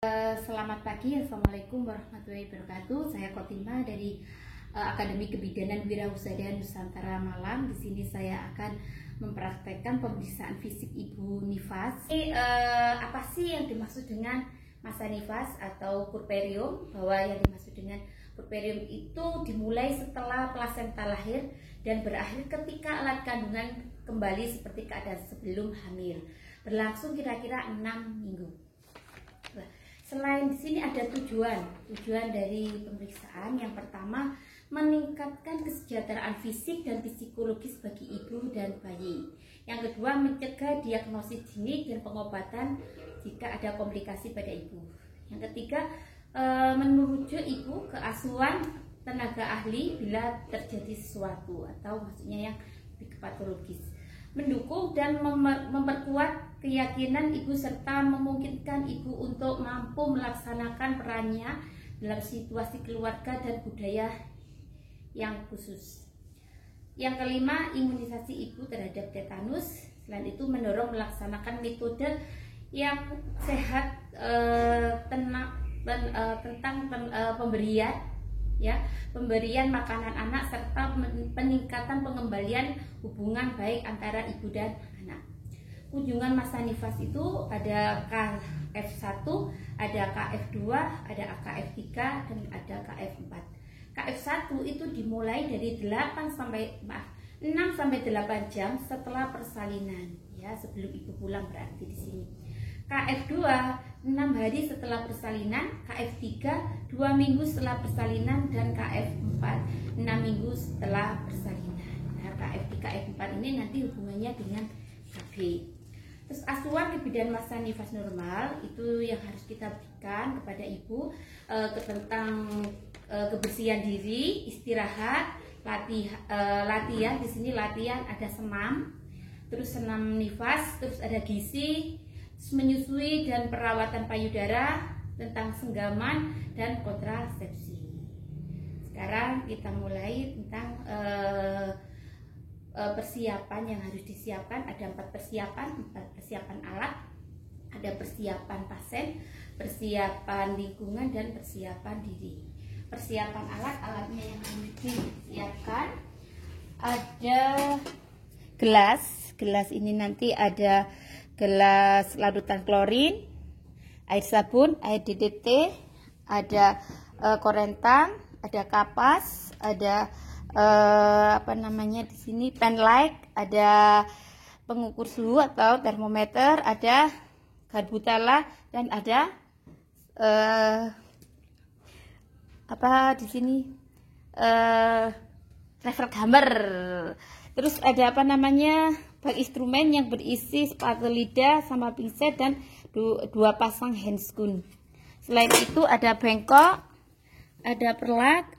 Selamat pagi, Assalamualaikum warahmatullahi wabarakatuh. Saya Kotima dari Akademi Kebidanan Wirausaha Nusantara Malang. Di sini saya akan mempraktekkan pemeriksaan fisik Ibu nifas. Apa sih yang dimaksud dengan masa nifas atau puerperium? Bahwa yang dimaksud dengan puerperium itu dimulai setelah plasenta lahir dan berakhir ketika alat kandungan kembali seperti keadaan sebelum hamil. Berlangsung kira-kira 6 minggu. Selain di sini ada tujuan dari pemeriksaan. Yang pertama, meningkatkan kesejahteraan fisik dan psikologis bagi ibu dan bayi. Yang kedua, mencegah diagnosis dini dan pengobatan jika ada komplikasi pada ibu. Yang ketiga, menuju ibu ke asuhan tenaga ahli bila terjadi sesuatu atau maksudnya yang lebih patologis. Mendukung dan memperkuat keyakinan ibu serta memungkinkan ibu untuk mampu melaksanakan perannya dalam situasi keluarga dan budaya yang khusus. Yang kelima, imunisasi ibu terhadap tetanus. Selain itu, mendorong melaksanakan metode yang sehat tentang pemberian makanan anak serta peningkatan pengembalian hubungan baik antara ibu dan anak. Kunjungan masa nifas itu ada KF1, ada KF2, ada KF3 dan ada KF4. KF1 itu dimulai dari 6 sampai 8 jam setelah persalinan, ya, sebelum ibu pulang berarti di sini. KF2 6 hari setelah persalinan, KF3 2 minggu setelah persalinan, dan KF4 6 minggu setelah persalinan. Nah, KF3, KF4 ini nanti hubungannya dengan KB. Terus asuhan kebidanan masa nifas normal itu yang harus kita berikan kepada ibu tentang kebersihan diri, istirahat, latihan. Di sini latihan ada senam, terus senam nifas, terus ada gizi, menyusui dan perawatan payudara, tentang senggaman dan kontrasepsi. Sekarang kita mulai tentang persiapan yang harus disiapkan. Ada 4 persiapan alat, ada persiapan pasien, persiapan lingkungan, dan persiapan diri. Persiapan alatnya yang harus disiapkan ada gelas ini nanti ada gelas larutan klorin, air sabun, air DDT, ada korentang, ada kapas, ada di sini pen light, ada pengukur suhu atau termometer, ada garbutala, dan ada di sini travel hammer. Terus ada bak instrumen yang berisi spatula lidah sama pinset dan 2 pasang handscoon. Selain itu ada bengkok, ada perlak,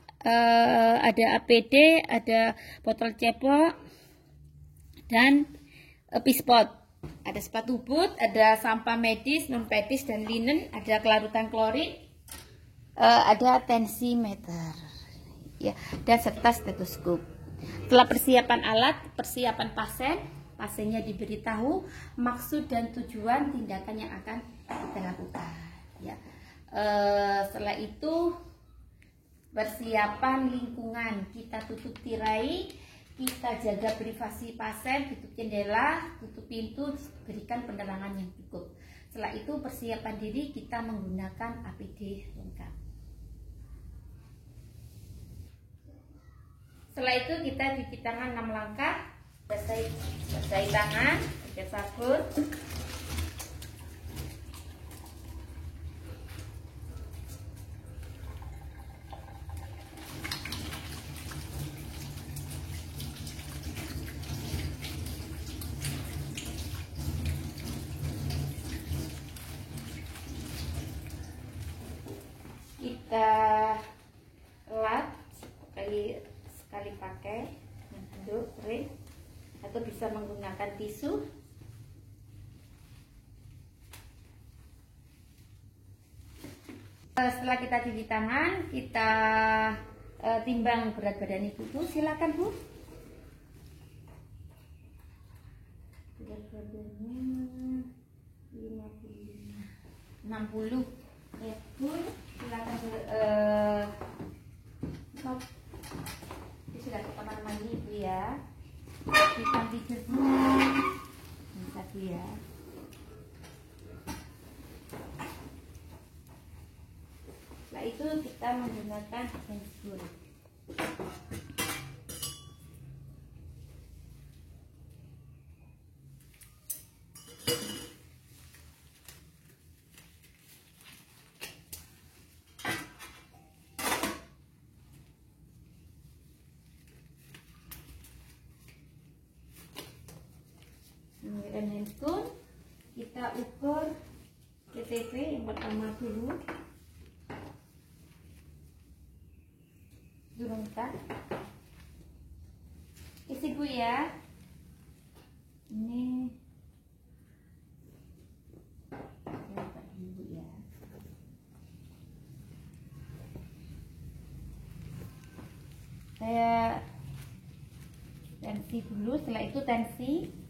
ada APD, ada botol cepok, dan pispot. Ada sepatu boot, ada sampah medis, non medis, dan linen, ada kelarutan klorin, ada tensimeter, ya, dan serta stetoskop. Setelah persiapan alat, persiapan pasiennya diberitahu maksud dan tujuan tindakan yang akan kita lakukan, ya. Setelah itu persiapan lingkungan, kita tutup tirai, kita jaga privasi pasien, tutup jendela, tutup pintu, berikan penerangan yang cukup. Setelah itu persiapan diri, kita menggunakan APD lengkap. Setelah itu kita cuci tangan 6 langkah, basahi tangan pakai sabun. Kita lap sekali pakai handuk kering atau bisa menggunakan tisu. Setelah kita cuci tangan, kita timbang berat badan ibu. Silakan Bu. Berat badannya 60. Ya, Bu, silakan sudah ke kamar mandi Ibu ya. Kita tidurnya bisa Bu ya. Setelah itu kita menggunakan handphone. Menggunakan handphone, kita ukur PTP yang pertama dulu. Turunkan, isi Bu ya. Ini Bu ya. Saya tensi dulu, setelah itu tensi.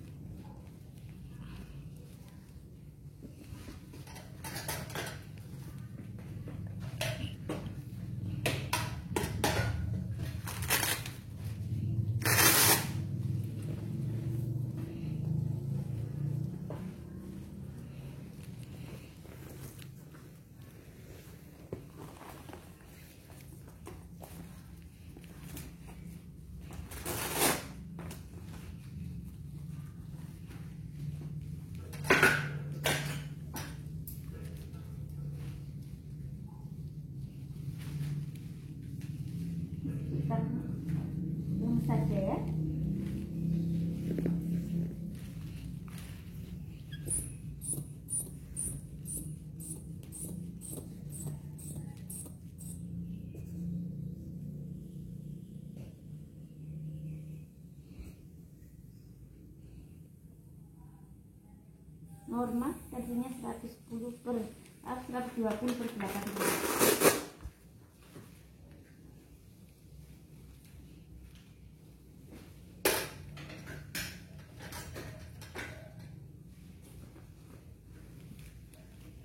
Saja ya. Normal tensinya 120/80.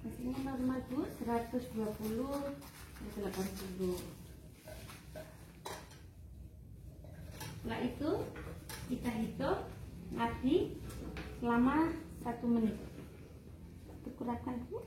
Tensinya normal Bu, 120/80. Setelah itu kita hitung nadi selama 1 menit. Dikurangkan Bu.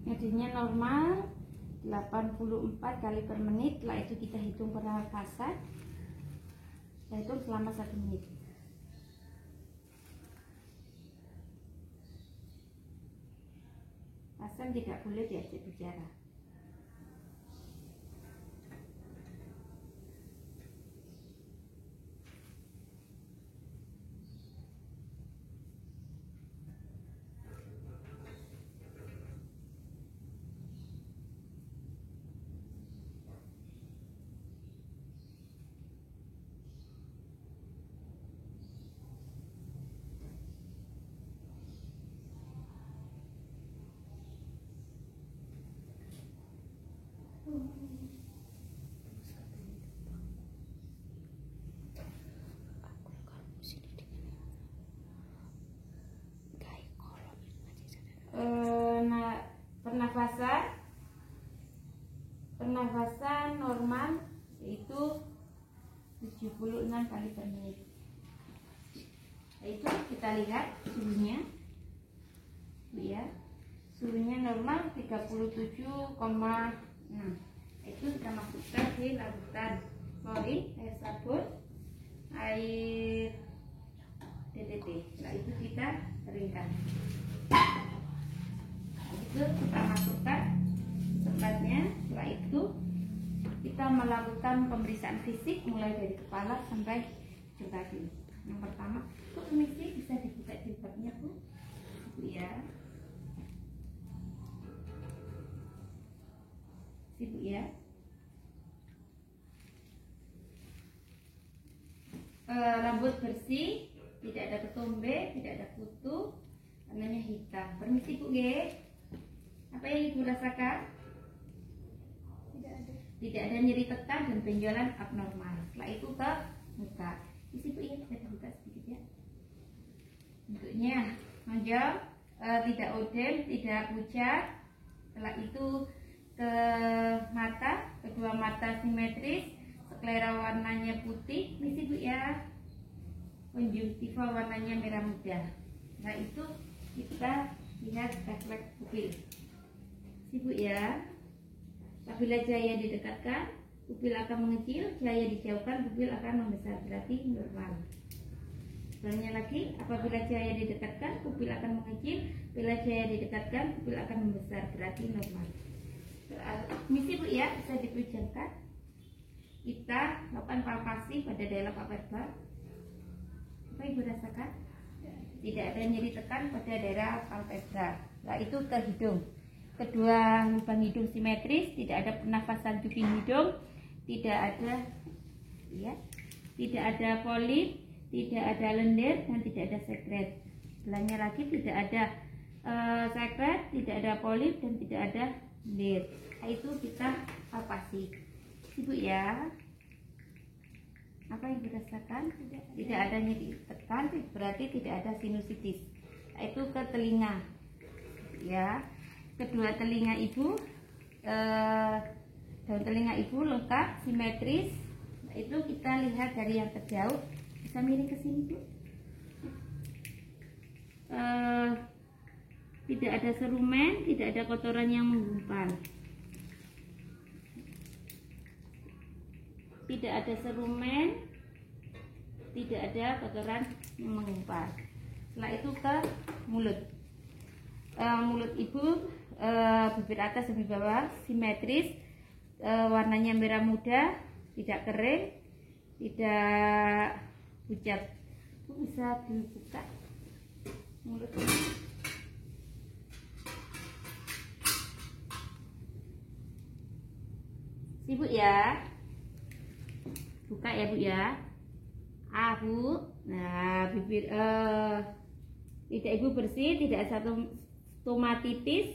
Nadinya normal 84 kali per menit. Setelah itu kita hitung pernafasan. Kita hitung selama 1 menit. Pasien tidak boleh diajak bicara. Pernafasan normal yaitu 76 kali per menit. Itu kita lihat suhunya ya, suhunya normal 37,6. Itu kita masukkan di larutan klorin, air sabun, melakukan pemeriksaan fisik mulai dari kepala sampai ujung kaki. Yang pertama, Bu, permisi bisa dibuka jilbabnya, Bu. Bu ya. Ibu ya. Rambut bersih, tidak ada ketombe, tidak ada kutu, warnanya hitam. Permisi Bu G. Apa yang Ibu rasakan? Tidak ada nyeri tekan dan benjolan abnormal. Setelah itu ke muka. Isi Bu ya, kita buka sedikit ya. Bentuknya menonjol, tidak odem, tidak pucat. Setelah itu ke mata, kedua mata simetris, sklera warnanya putih. Isi Bu ya. Konjungtiva warnanya merah muda. Nah itu kita lihat refleks pupil. Isi Bu ya. Apabila cahaya didekatkan, pupil akan mengecil, cahaya dijauhkan, pupil akan membesar, berarti normal. Selanjutnya lagi, apabila cahaya didekatkan, pupil akan mengecil, bila cahaya didekatkan, pupil akan membesar, berarti normal. Misi Bu ya, bisa dipejamkan. Kita lakukan palpasi pada daerah palpebral. Apa Ibu rasakan? Tidak ada nyeri tekan pada daerah palpebral. Nah itu ke hidung. Kedua lubang hidung simetris, tidak ada pernafasan cuping hidung, tidak ada ya, tidak ada polip, tidak ada lendir dan tidak ada sekret. Sebelahnya lagi tidak ada sekret, tidak ada polip dan tidak ada lendir. Nah, itu kita palpasi. Ibu ya. Apa yang dirasakan? Tidak ada nyeri tekan, berarti tidak ada sinusitis. Nah, itu ke telinga. Ya. Kedua telinga Ibu, daun telinga Ibu lengkap, simetris. Nah, itu kita lihat dari yang terjauh. Bisa miring ke sini Bu. Tidak ada serumen, tidak ada kotoran yang menggumpal. Tidak ada serumen, tidak ada kotoran yang menggumpal. Setelah itu ke mulut. Mulut Ibu, bibir atas dan bibir bawah simetris, warnanya merah muda, tidak kering, tidak pucat. Bisa dibuka mulut ini. Ibu ya, buka ya Bu ya. Bu. Nah bibir lidah Ibu bersih, tidak ada stomatitis,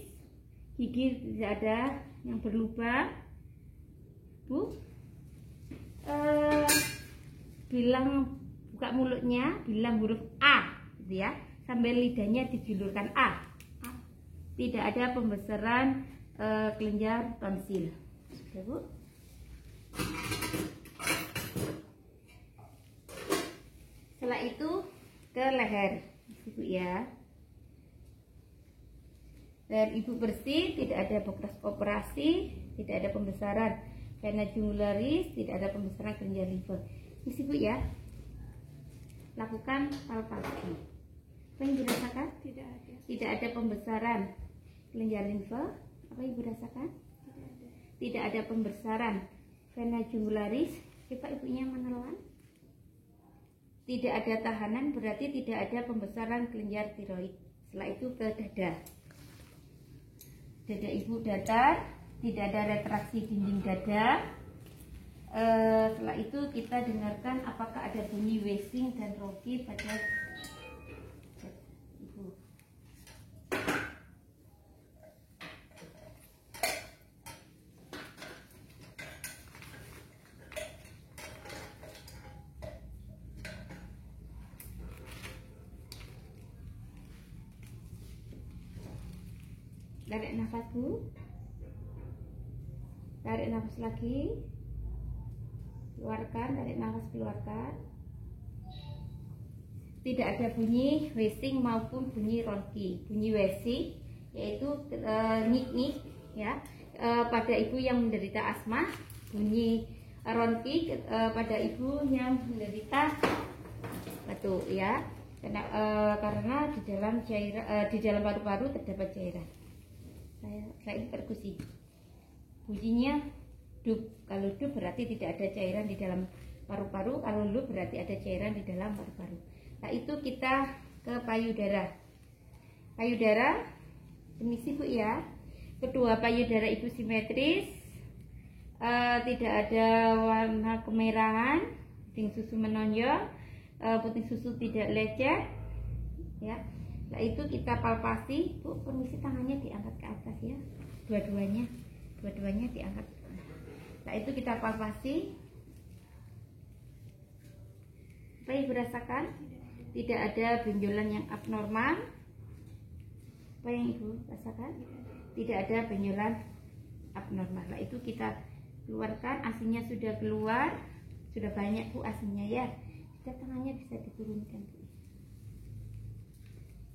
gigi tidak ada yang berlubang. Bu, bilang buka mulutnya, bilang huruf A, gitu ya, sambil lidahnya dijulurkan A. Tidak ada pembesaran kelenjar tonsil. Sudah Bu. Setelah itu ke leher, Ibu ya. Leher Ibu bersih, tidak ada bekas operasi, tidak ada pembesaran vena jugularis, tidak ada pembesaran kelenjar limfe. Isi Bu ya. Lakukan palpasi. Apa yang dirasakan? Tidak ada. Tidak ada pembesaran kelenjar limfe. Apa yang Ibu rasakan? Tidak ada. Tidak ada pembesaran vena jugularis. Coba Ibunya menelan. Tidak ada tahanan, berarti tidak ada pembesaran kelenjar tiroid. Setelah itu ke dada. Dada Ibu datar, tidak ada retraksi dinding dada. Setelah itu kita dengarkan apakah ada bunyi wheezing dan rocky pada Ibu. Tarik nafas Bu. Tarik nafas lagi. Keluarkan, tarik nafas, keluarkan. Tidak ada bunyi wheezing maupun bunyi ronki. Bunyi wheezing yaitu nyik-nyik ya. Pada ibu yang menderita asma, bunyi ronki pada ibu yang menderita batuk ya. Karena di dalam cairan di dalam paru-paru terdapat cairan. Saya ini perkusi. Bunyinya dup. Kalau dup berarti tidak ada cairan di dalam paru-paru, kalau lup berarti ada cairan di dalam paru-paru. Nah itu kita ke payudara. Payudara, permisi Bu ya. Kedua payudara itu simetris, tidak ada warna kemerahan, puting susu menonjol, puting susu tidak lecet, ya. Nah itu kita palpasi, Bu, permisi tangannya diangkat ke atas ya, dua-duanya diangkat. Nah itu kita palpasi. Apa yang Ibu rasakan? Tidak ada benjolan yang abnormal. Apa yang Ibu rasakan? Tidak ada benjolan abnormal. Nah itu kita keluarkan, asinya sudah keluar, sudah banyak Bu asinya ya. Sudah, tangannya bisa diturunkan Bu.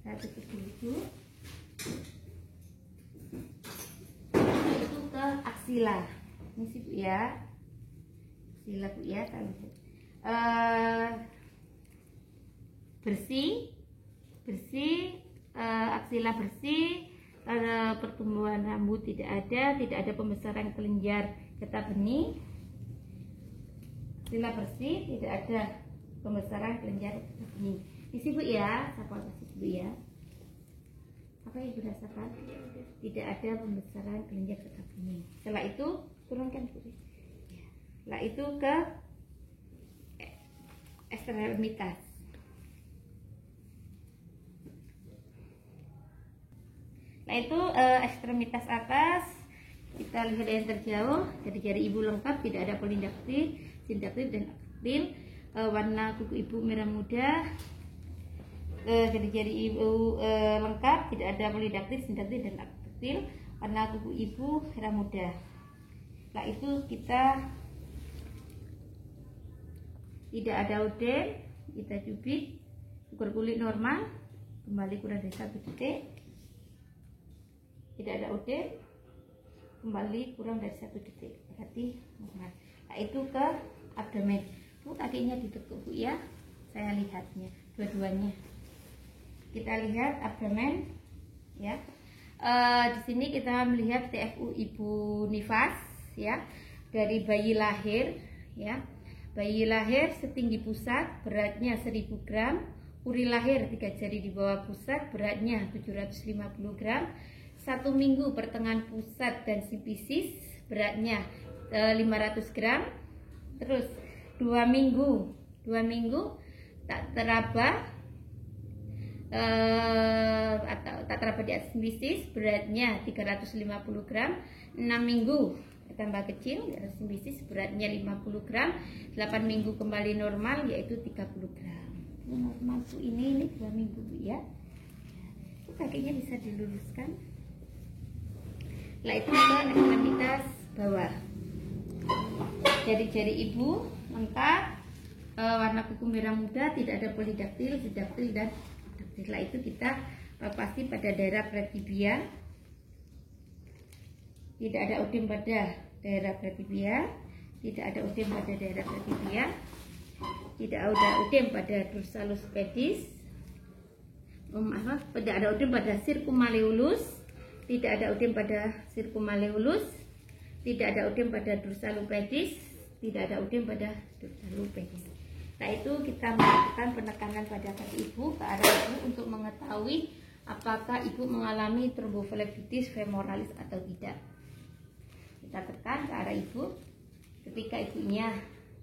Saya tutup dulu. Itu ke aksila. Ini sih Bu ya. Aksila Bu ya, kalau bersih, aksila bersih, pertumbuhan rambut tidak ada pembesaran kelenjar getah bening. Aksila bersih, tidak ada pembesaran kelenjar getah bening. Isi Bu ya, saya palpasi Bu ya. Apa yang dirasakan? Tidak ada pembesaran kelenjar getah bening. Setelah itu turunkan Bu. Setelah itu ke ekstremitas. Nah itu ekstremitas atas, kita lihat yang terjauh, jari-jari ibu lengkap, tidak ada polidaktil, sindaktil dan aktil. Warna kuku ibu merah muda, jari-jari ibu lengkap, tidak ada polidaktil, sindaktil dan aktil. Warna kuku ibu merah muda. Nah itu kita tidak ada odem, kita cubit, ukur kulit normal, kembali kurang dari 1 detik. Tidak ada odem, kembali kurang dari 1 detik, berarti normal. Nah itu ke abdomen. Bu, kakinya ditekuk Bu ya, saya lihatnya dua-duanya. Kita lihat abdomen ya. Di sini kita melihat TFU ibu nifas ya, dari bayi lahir ya. Bayi lahir setinggi pusat, beratnya 1000 gram. Uri lahir 3 jari di bawah pusat, beratnya 750 gram. 1 minggu pertengahan pusat dan sifisis, beratnya 500 gram. Terus 2 minggu tak teraba atau tak teraba di atas sifisis, beratnya 350 gram. 6 minggu tambah kecil di atas sifisis, beratnya 50 gram. 8 minggu kembali normal, yaitu 30 gram. Normal Bu, ini 2 minggu Bu ya. Kakinya bisa diluruskan. Nah itu ke ekstremitas bawah. Jari-jari ibu lengkap, warna kuku merah muda, tidak ada polidaktil, sindaktil dan daktil. Nah itu kita palpasi pada daerah pretibia. Tidak ada odem pada daerah pretibia, tidak ada odem pada daerah pretibia, tidak ada odem pada dorsalus pedis, tidak ada odem pada circummalleolus, tidak ada odem pada circummalleolus, tidak ada odem pada dorsalopedis, tidak ada odem pada dorsalopedis. Nah itu kita melakukan penekanan pada kaki ibu ke arah ibu untuk mengetahui apakah ibu mengalami tromboflebitis femoralis atau tidak. Kita tekan ke arah ibu. Ketika ibunya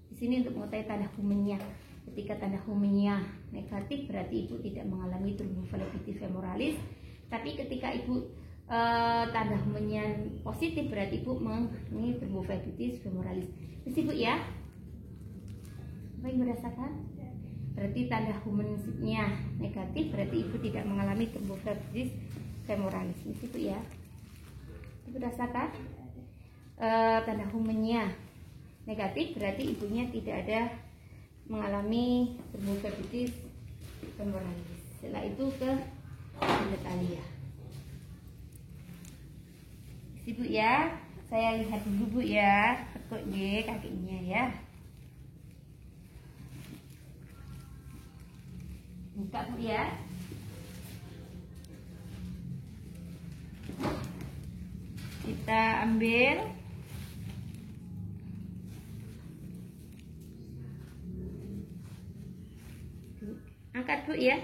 di sini untuk mengetahui tanda humennya. Ketika tanda humennya negatif berarti ibu tidak mengalami tromboflebitis femoralis. Tapi ketika ibu tanda humennya positif berarti ibu mengalami tromboflebitis femoralis. Terus ibu ya, apa yang merasakan? Berarti tanda humennya negatif berarti ibu tidak mengalami tromboflebitis femoralis. Ini ibu ya, ibu rasakan tanda humennya negatif berarti ibunya tidak ada mengalami tromboflebitis femoralis. Setelah itu ke genitalia. Ibu ya, saya lihat dulu Bu ya, tekuk kakinya ya. Buka Bu ya. Kita ambil Angkat Bu ya.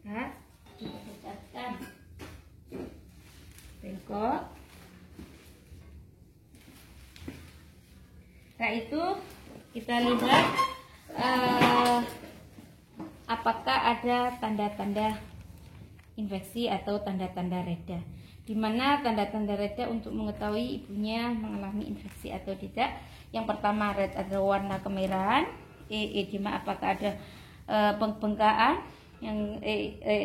Angkat, dipecatkan. Bengkok. Nah itu kita lihat apakah ada tanda-tanda infeksi atau tanda-tanda reda. Dimana tanda-tanda reda untuk mengetahui ibunya mengalami infeksi atau tidak. Yang pertama red ada warna kemerahan, edema apakah ada pembengkakan, yang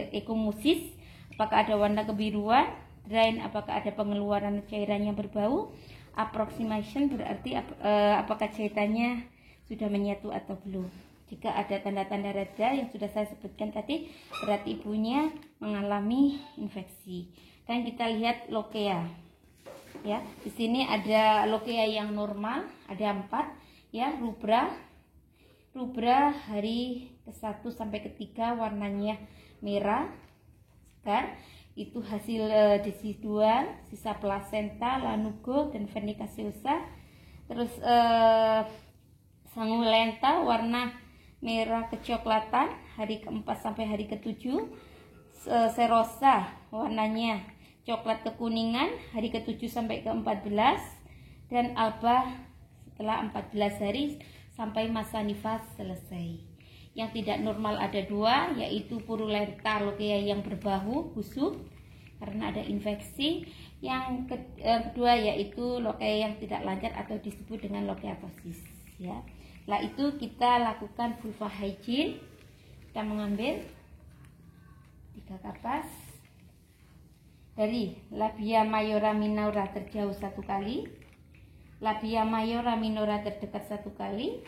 ekomusis apakah ada warna kebiruan, drain apakah ada pengeluaran cairan yang berbau, approximation berarti apakah cairannya sudah menyatu atau belum. Jika ada tanda-tanda reda yang sudah saya sebutkan tadi, berarti ibunya mengalami infeksi. Dan kita lihat lokea. Ya, di sini ada lokea yang normal, ada 4 ya, rubra hari ke-1 sampai ke-3 warnanya merah segar. Itu hasil desidual, sisa plasenta, lanugo dan vernica seosa. Terus sanguinolenta warna merah kecoklatan hari ke-4 sampai hari ke-7. Serosa warnanya coklat kekuningan hari ke-7 sampai ke-14, dan alba setelah 14 hari sampai masa nifas selesai. Yang tidak normal ada 2, yaitu purulenta lokea yang berbahu busuk karena ada infeksi. Yang kedua yaitu lokea yang tidak lancar atau disebut dengan lokeatosis ya. Setelah itu kita lakukan vulva hygiene. Kita mengambil 3 kapas dari labia mayora minora terjauh 1 kali, labia mayora minora terdekat 1 kali,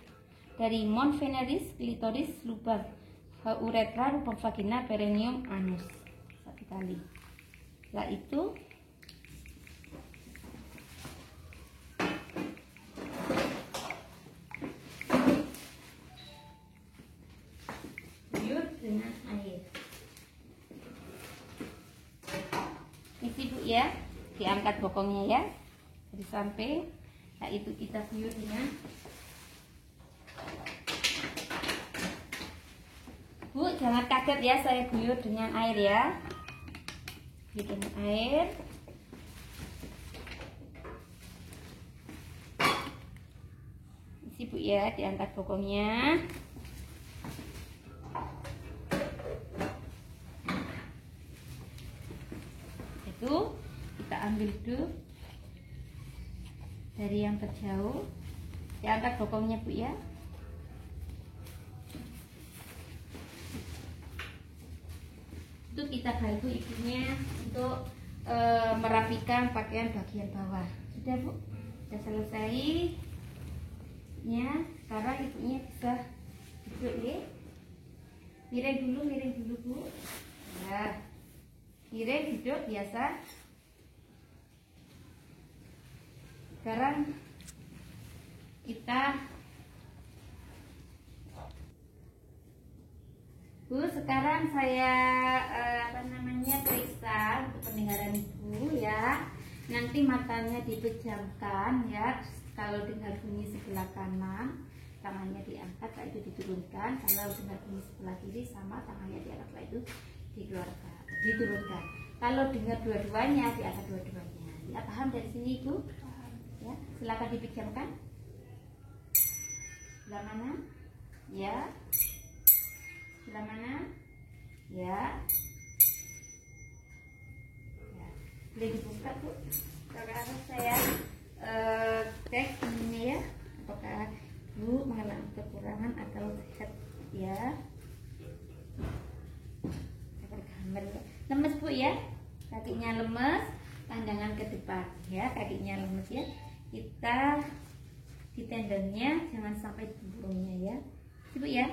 dari mons veneris, klitoris, lubang uretra, lubang vagina, perineum, anus 1 kali. Setelah itu dengan air. Isi Bu ya, diangkat bokongnya ya dari samping. Nah itu kita guyur dengan Bu, jangan kaget ya, saya guyur dengan air ya. Dengan air. Isi Bu ya, diangkat bokongnya. Itu kita ambil dulu dari yang terjauh, diangkat bokongnya Bu ya. Itu kita bantu ibunya untuk merapikan pakaian bagian bawah. Sudah Bu, sudah selesai ya. Sekarang ibunya bisa duduk ya. Miring dulu Bu ya. Miring duduk biasa. Sekarang kita Bu, sekarang saya periksa untuk pendengaran ibu ya. Nanti matanya dipejamkan ya. Kalau dengar bunyi sebelah kanan, tangannya diangkat, setelah itu diturunkan. Kalau dengar bunyi sebelah kiri, sama tangannya diangkat, setelah itu diturunkan. Kalau dengar dua-duanya, diangkat dua-duanya. Ya, paham dari sini Ibu? Ya, silakan dipejamkan. Sebelah mana? Ya. Sebelah mana? Ya. Ya. Boleh dibuka Bu. Sekarang saya cek ininya ya, apakah Bu mengalami kekurangan atau sehat ya. Lemes Bu ya, kakinya lemes, pandangan ke depan ya, kakinya lemes ya. Kita di tendonnya jangan sampai di burungnya ya, Ibu ya.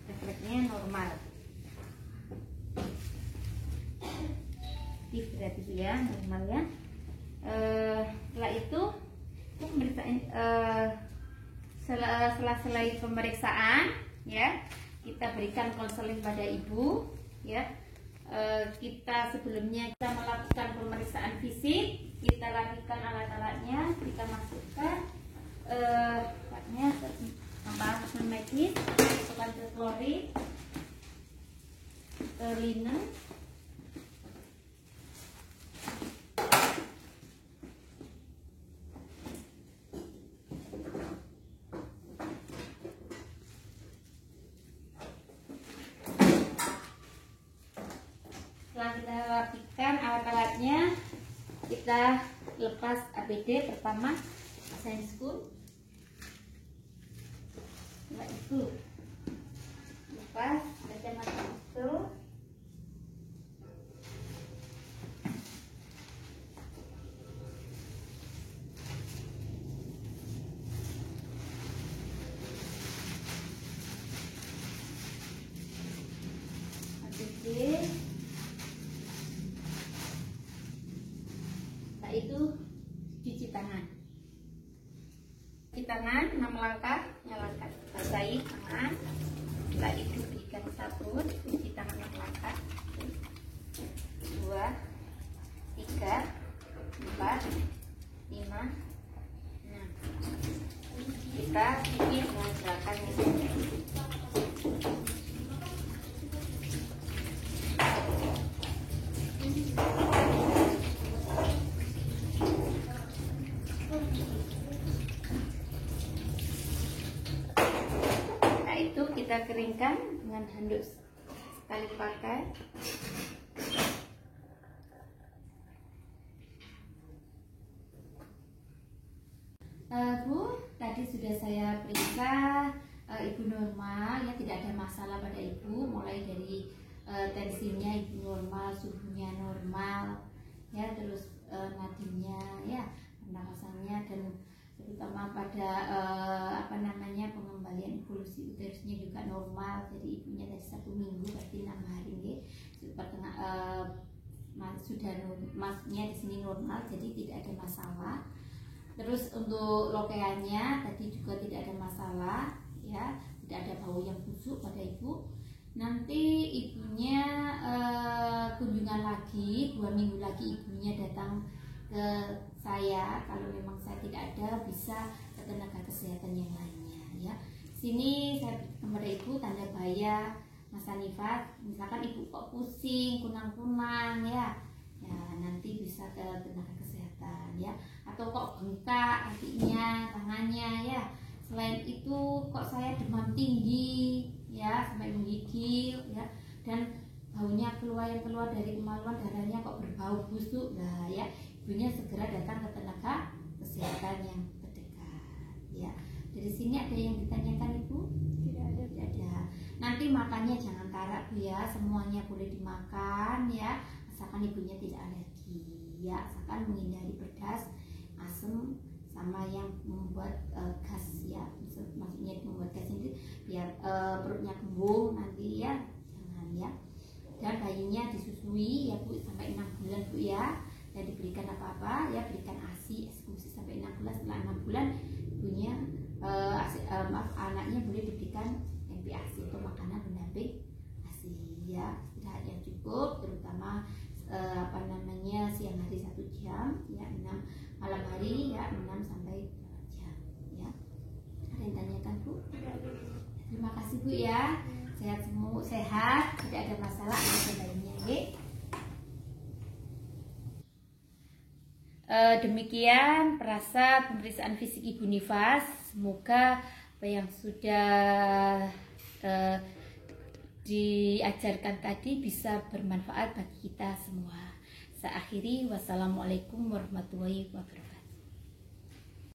Refleksnya normal. Berarti Bu ya, normal ya. Setelah itu pemeriksaan selain pemeriksaan ya, kita berikan konseling pada ibu ya. Kita sebelumnya kita melakukan pemeriksaan fisik kita rapikan alat-alatnya, kita masukkan medis, masukkan ke klorin, ke linen, setelah kita rapikan alat-alatnya, kita lepas APD. Pertama sains spoon, setelah itu lepas kacamata itu, APD. Itu cuci tangan. Cuci tangan 6 langkah, nyalakan, basahi tangan. Setelah itu berikan sabun, cuci tangan 6 langkah. 2, 3, 4, 5, 6. Kita bikin dengan gerakan ini. Itu kita keringkan dengan handuk sekali pakai. Bu, tadi sudah saya periksa ibu normal, ya, tidak ada masalah pada ibu, mulai dari tensinya ibu normal, suhunya normal, ya, terus nadinya, ya, pernapasannya, dan terutama pada pengembalian evolusi uterusnya juga normal. Jadi ibunya dari 1 minggu, berarti 6 hari nih, sudah maksudnya di sini normal, jadi tidak ada masalah. Terus untuk lokeannya tadi juga tidak ada masalah, ya, tidak ada bau yang busuk pada ibu. Nanti ibunya kunjungan lagi 2 minggu lagi, ibunya datang ke saya. Kalau memang saya tidak ada, bisa ke tenaga kesehatan yang lainnya, ya. Sini saya berikan kepada ibu tanda bahaya masa nifas. Misalkan ibu kok pusing, kunang-kunang, ya, nanti bisa ke tenaga kesehatan, ya. Atau kok bengkak kakinya, tangannya, ya. Selain itu kok saya demam tinggi, ya, sampai menggigil, ya, dan baunya keluar dari kemaluan, darahnya kok berbau busuk, nah, ya, ibunya segera datang ke tenaga kesehatan yang terdekat, ya. Dari sini ada yang ditanyakan ibu? Tidak ada. Tidak ada. Nanti makannya jangan tarak, Bu, ya, semuanya boleh dimakan, ya, asalkan ibunya tidak alergi, ya, asalkan menghindari pedas, asam, sama yang membuat gas, ya, maksudnya membuat gas ini biar perutnya kembung nanti, ya, jangan, ya. Dan bayinya disusui, ya, Bu, sampai 6 bulan, Bu, ya, dan diberikan apa-apa, ya, berikan ASI eksklusi sampai 6 bulan. Setelah 6 bulan ibunya anaknya boleh diberikan MPASI atau makanan pendamping ASI, ya, istirahat yang cukup, terutama siang hari 1 jam, ya, 6 malam hari, ya, 6 sampai 8 jam, ya. Ada yang tanyakan, Bu? Terima kasih, Bu, ya. Sehat semua, sehat, tidak ada masalah lainnya, ya. Demikian perasa pemeriksaan fisik ibu nifas. Semoga apa yang sudah diajarkan tadi bisa bermanfaat bagi kita semua. Saya akhiri, wassalamualaikum warahmatullahi wabarakatuh.